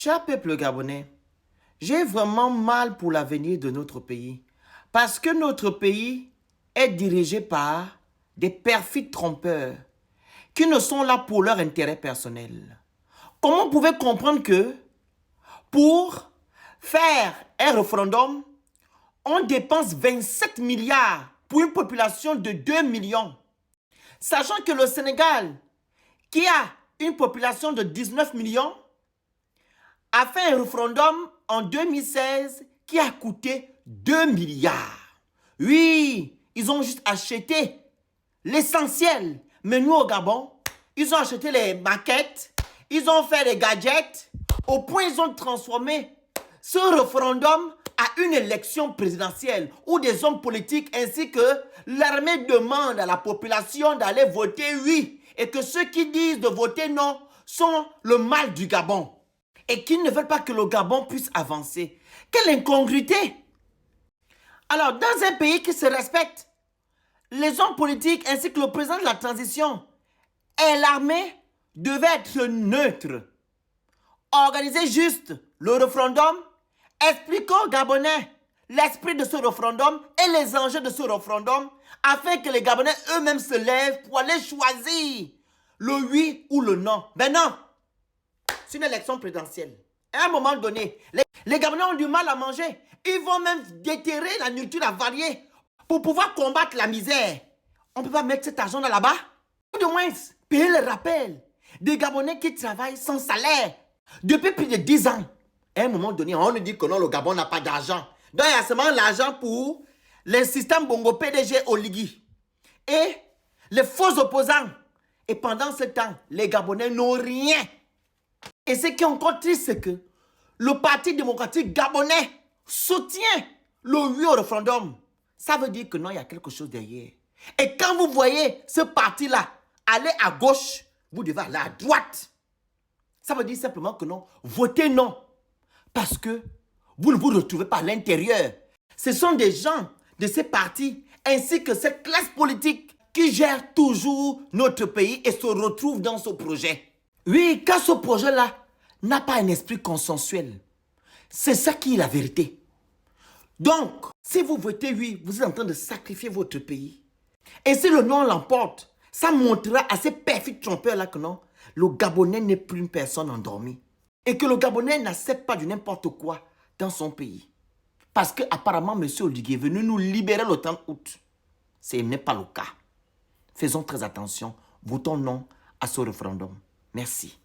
Cher peuple gabonais, j'ai vraiment mal pour l'avenir de notre pays parce que notre pays est dirigé par des perfides trompeurs qui ne sont là pour leur intérêt personnel. Comment vous pouvez comprendre que pour faire un référendum, on dépense 27 milliards pour une population de 2 millions, sachant que le Sénégal, qui a une population de 19 millions, a fait un référendum en 2016 qui a coûté 2 milliards. Oui, ils ont juste acheté l'essentiel. Mais nous au Gabon, ils ont acheté les maquettes, ils ont fait les gadgets, au point ils ont transformé ce référendum à une élection présidentielle où des hommes politiques ainsi que l'armée demandent à la population d'aller voter oui et que ceux qui disent de voter non sont le mal du Gabon et qu'ils ne veulent pas que le Gabon puisse avancer. Quelle incongruité! Alors, dans un pays qui se respecte, les hommes politiques ainsi que le président de la transition et l'armée devaient être neutres. Organiser juste le référendum, expliquer aux Gabonais l'esprit de ce référendum et les enjeux de ce référendum afin que les Gabonais eux-mêmes se lèvent pour aller choisir le oui ou le non. Ben non! C'est une élection présidentielle. À un moment donné, les Gabonais ont du mal à manger. Ils vont même déterrer la nourriture avariée pour pouvoir combattre la misère. On ne peut pas mettre cet argent là-bas. Ou du moins, payer le rappel des Gabonais qui travaillent sans salaire depuis plus de 10 ans. À un moment donné, on nous dit que non, le Gabon n'a pas d'argent. Donc, il y a seulement l'argent pour les systèmes Bongo PDG Oligui et les faux opposants. Et pendant ce temps, les Gabonais n'ont rien. Et ce qui est encore triste, c'est que le Parti démocratique gabonais soutient le oui au référendum. Ça veut dire que non, il y a quelque chose derrière. Et quand vous voyez ce parti-là aller à gauche, vous devez aller à droite. Ça veut dire simplement que non, votez non. Parce que vous ne vous retrouvez pas à l'intérieur. Ce sont des gens de ces partis ainsi que cette classe politique qui gère toujours notre pays et se retrouve dans ce projet. Oui, car ce projet-là n'a pas un esprit consensuel. C'est ça qui est la vérité. Donc, si vous votez oui, vous êtes en train de sacrifier votre pays. Et si le non l'emporte, ça montrera à ces perfides trompeurs-là que non, le Gabonais n'est plus une personne endormie. Et que le Gabonais n'accepte pas du n'importe quoi dans son pays. Parce qu'apparemment, M. Oligui est venu nous libérer le 30 août. Ce n'est pas le cas. Faisons très attention. Votons non à ce référendum. Merci.